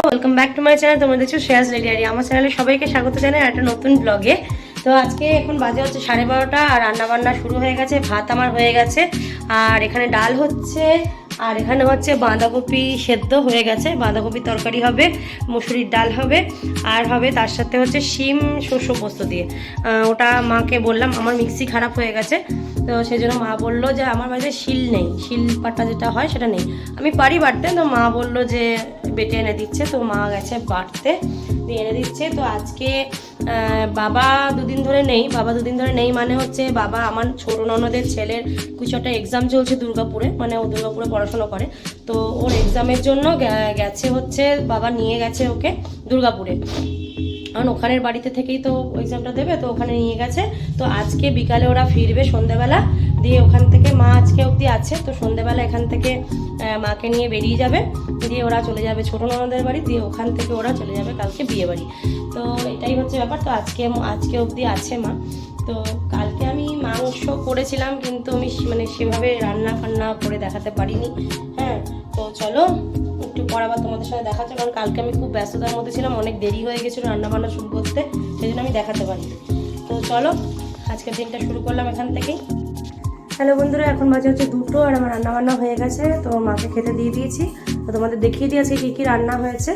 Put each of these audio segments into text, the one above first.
Welcome back to my channel. তোমরা দেখছো শ্রেয়াস রেডিয়ারি। আমার চ্যানেলে সবাইকে স্বাগত জানাই একটা নতুন ব্লগে। তো আজকে এখন বাজে হচ্ছে 12:30 আর রান্নাবান্না শুরু হয়ে গেছে। ভাত আমার হয়ে গেছে আর এখানে ডাল হচ্ছে আর এখানে হচ্ছে বাঁধাকপি সেদ্ধ হয়ে গেছে, বাঁধাকপি তরকারি হবে, মুসুরির ডাল হবে আর হবে তার সাথে হচ্ছে শিম শস্য পোস্ত দিয়ে। ওটা মাকে বললাম, আমার মিক্সি খারাপ হয়ে গেছে, তো সেই জন্য মা বললো যে আমার বাড়িতে শিল নেই, শিল পাটা যেটা হয় সেটা নেই। আমি পারি বাটতে, তো মা বললো যে বেটে এনে দিচ্ছে, তো মা গেছে বাটতে, দিয়ে এনে দিচ্ছে। তো আজকে বাবা দুদিন ধরে নেই মানে হচ্ছে বাবা আমার ছোটো ননদের ছেলের কিছু একটা এক্সাম চলছে দুর্গাপুরে, মানে ও দুর্গাপুরে পড়াশোনা করে, তো ওর এক্সামের জন্য গেছে হচ্ছে, বাবা নিয়ে গেছে ওকে দুর্গাপুরে, কারণ ওখানের বাড়িতে থেকেই তো এক্সামটা দেবে, তো ওখানে নিয়ে গেছে। তো আজকে বিকালে ওরা ফিরবে সন্ধ্যেবেলা, দিয়ে ওখান থেকে মা আজকে অবধি আছে, তো সন্ধ্যেবেলা এখান থেকে মাকে নিয়ে বেরিয়ে যাবে, দিয়ে ওরা চলে যাবে ছোটো ননদের বাড়ি, দিয়ে ওখান থেকে ওরা চলে যাবে কালকে বিয়ে বাড়ি। তো এটাই হচ্ছে ব্যাপার। তো আজকে অবধি আছে মা। তো কালকে আমি মাংস করেছিলাম, কিন্তু আমি মানে সেভাবে রান্না ফান্না করে দেখাতে পারিনি। হ্যাঁ, তো চলো একটু পর আবার তোমাদের সাথে দেখাচ্ছে, কারণ কালকে আমি খুব ব্যস্ততার মধ্যে ছিলাম, অনেক দেরি হয়ে গেছিলো রান্না বান্না শুরু করতে, সেই জন্য আমি দেখাতে পারিনি। তো চলো আজকের দিনটা শুরু করলাম এখান থেকেই। হ্যালো বন্ধুরা, এখন বাজে হচ্ছে 2টো আর আমার রান্নাবান্না হয়ে গেছে, তো মাকে খেতে দিয়ে দিয়েছি। তো তোমাদের দেখিয়ে দিয়েছি কী কী রান্না হয়েছে।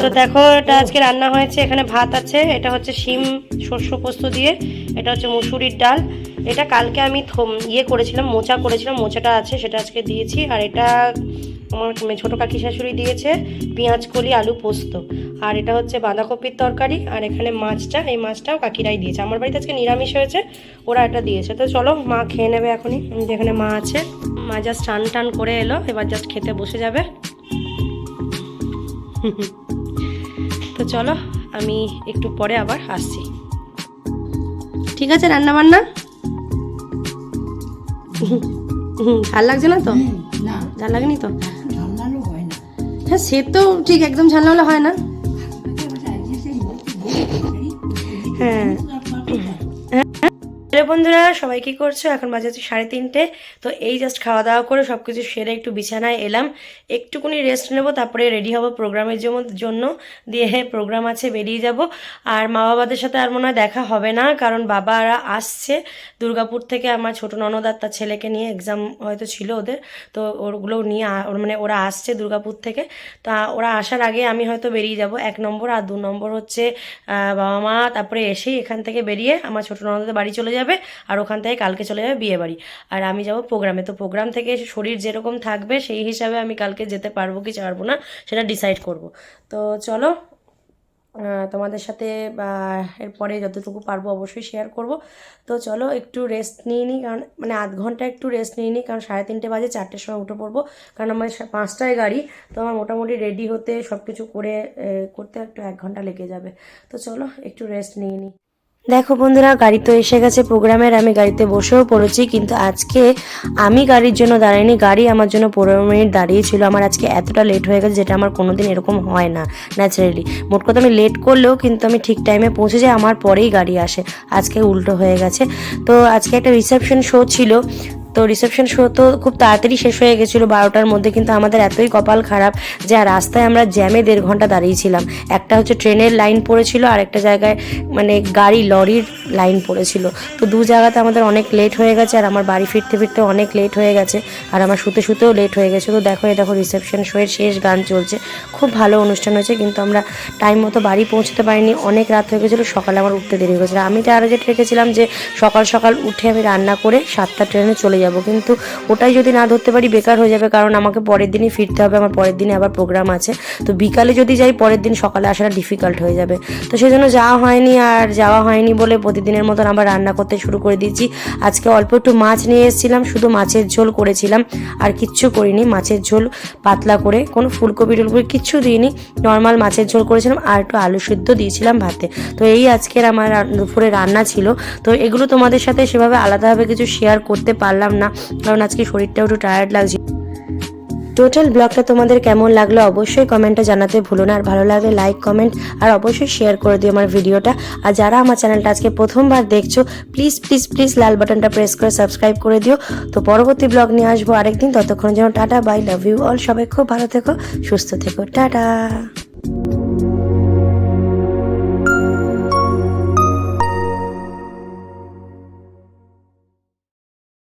তো দেখো, এটা আজকে রান্না হয়েছে, এখানে ভাত আছে, এটা হচ্ছে শিম শস্য পোস্ত দিয়ে, এটা হচ্ছে মুসুরির ডাল, এটা কালকে আমি করেছিলাম, মোচাটা আছে, সেটা আজকে দিয়েছি। আর এটা আমার ছোটো কাকি শাশুড়ি দিয়েছে পেঁয়াজ কলি আলু পোস্ত, আর এটা হচ্ছে বাঁধাকপির তরকারি, আর এখানে এই মাছটাও কাকিরাই দিয়েছে। আমার বাড়িতে আজকে নিরামিষ হয়েছে, ওরা এটা দিয়েছে। তো চলো মা খেয়ে নেবে এখনই, যেখানে মা আছে, মা জাস্ট টান করে এলো, এবার জাস্ট খেতে বসে যাবে। তো চলো আমি একটু পরে আবার আসছি, ঠিক আছে? রান্না বান্না ঝাল লাগছে না তো? ঝাল লাগেনি তো? হ্যাঁ, সে তো ঠিক, একদম ঝাল না হলে হয় না। হ্যাঁ বন্ধুরা, সবাই কি করছো? এখন বাজে হচ্ছে 3:30। তো এই জাস্ট খাওয়া দাওয়া করে সব কিছু সেরে একটু বিছানায় এলাম, একটুকুনি রেস্ট নেব, তারপরে রেডি হব প্রোগ্রামের জন্য। দিয়ে প্রোগ্রাম আছে, বেরিয়ে যাব। আর মা বাবাদের সাথে আর মনে হয় দেখা হবে না, কারণ বাবারা আসছে দুর্গাপুর থেকে, আমার ছোটো ননদ আর তার ছেলেকে নিয়ে, এক্সাম হয়তো ছিল ওদের, তো ওগুলো নিয়ে মানে ওরা আসছে দুর্গাপুর থেকে। তা ওরা আসার আগে আমি হয়তো বেরিয়ে যাব, 1 নম্বর। আর 2 নম্বর হচ্ছে বাবা মা তারপরে এসেই এখান থেকে বেরিয়ে আমার ছোটো ননদের বাড়ি চলে যাবে, আর ওখান থেকে কালকে চলে যাবে বিয়ে বাড়ি, আর আমি যাব প্রোগ্রামে। তো প্রোগ্রাম থেকে এসে শরীর যেরকম থাকবে সেই হিসাবে আমি কালকে যেতে পারবো কি পারবো না সেটা ডিসাইড করব। তো চলো তোমাদের সাথে এরপরে যতটুকু পারবো অবশ্যই শেয়ার করব। তো চলো একটু রেস্ট নিয়ে নিই, কারণ মানে আধ ঘন্টা একটু রেস্ট নিয়ে নিই, কারণ 3:30 বাজে, 4টের সময় উঠে পড়বো, কারণ আমার 5টায় গাড়ি। তো আমার মোটামুটি রেডি হতে সব কিছু করতে একটু 1 ঘন্টা লেগে যাবে। তো চলো একটু রেস্ট নিয়ে নিই। দেখো বন্ধুরা, গাড়ি তো এসে গেছে প্রোগ্রামের, আমি গাড়িতে বসেও পড়েছি, কিন্তু আজকে আমি গাড়ির জন্য দাঁড়াইনি, গাড়ি আমার জন্য 15 মিনিট দাঁড়িয়েছিল। আমার আজকে এতটা লেট হয়ে গেছে, যেটা আমার কোনোদিন এরকম হয় না ন্যাচারালি। মোট কথা আমি লেট করলেও কিন্তু আমি ঠিক টাইমে পৌঁছে যাই, আমার পরেই গাড়ি আসে। আজকে উল্টো হয়ে গেছে। তো আজকে একটা রিসেপশন শো ছিল, তো রিসেপশন শো তো খুব তাড়াতাড়ি শেষ হয়ে গেছিলো 12টার মধ্যে, কিন্তু আমাদের এতই কপাল খারাপ যে রাস্তায় আমরা জ্যামে 1.5 ঘন্টা দাঁড়িয়েছিলাম। একটা হচ্ছে ট্রেনের লাইন পড়েছিল, আর একটা জায়গায় মানে লরির লাইন পড়েছিল। তো 2 জায়গাতে আমাদের অনেক লেট হয়ে গেছে, আর আমার বাড়ি ফিরতে অনেক লেট হয়ে গেছে, আর আমার শুতেও লেট হয়ে গেছে। তো দেখো রিসেপশন শো এর শেষ গান চলছে, খুব ভালো অনুষ্ঠান হয়েছে, কিন্তু আমরা টাইম মতো বাড়ি পৌঁছতে পারিনি, অনেক রাত হয়ে গেছিলো, সকালে আমার উঠতে দেরি হয়ে গেছিলো। আমি টার্গেট রেখেছিলাম যে সকাল উঠে আমি রান্না করে 7টার ট্রেনে চলে যাব, কিন্তু ওটাই যদি না ধরতে পারি বেকার হয়ে যাবে, কারণ আমাকে পরের দিনই ফিরতে হবে, আমার পরের দিনে আবার প্রোগ্রাম আছে। তো বিকালে যদি যাই, পরের দিন সকালে আসাটা ডিফিকাল্ট হয়ে যাবে। তো সেই জন্য যাওয়া হয়নি বলে প্রতিদিনের মতন আবার রান্না করতে শুরু করে দিয়েছি। আজকে অল্প একটু মাছ নিয়ে এসেছিলাম, শুধু মাছের ঝোল করেছিলাম, আর কিচ্ছু করিনি। মাছের ঝোল পাতলা করে, কোনো ফুলকপি টুলকপি কিচ্ছু দিইনি, নর্মাল মাছের ঝোল করেছিলাম, আর একটু আলু সিদ্ধ দিয়েছিলাম ভাতে। তো এই আজকের আমার দুপুরে রান্না ছিল। তো এগুলো তোমাদের সাথে সেভাবে আলাদাভাবে কিছু শেয়ার করতে পারলাম না, কারণ আজকে শরীরটাও একটু টায়ার্ড লাগছে। টোটাল ব্লগটা তোমাদের কেমন লাগলো অবশ্যই কমেন্টে জানাতে ভুলো না, আর ভালো লাগলে লাইক কমেন্ট আর অবশ্যই শেয়ার করে দিও আমার ভিডিওটা। আর যারা আমার চ্যানেলটা আজকে প্রথমবার দেখছো প্লিজ প্লিজ প্লিজ লাল বাটনটা প্রেস করে সাবস্ক্রাইব করে দিও। তো পরবর্তী ব্লগ নিয়ে আসবো আরেকদিন, ততক্ষণ যেন tata bye, love you all, সবাই খুব ভালো থেকো, সুস্থ থেকো, টাটা।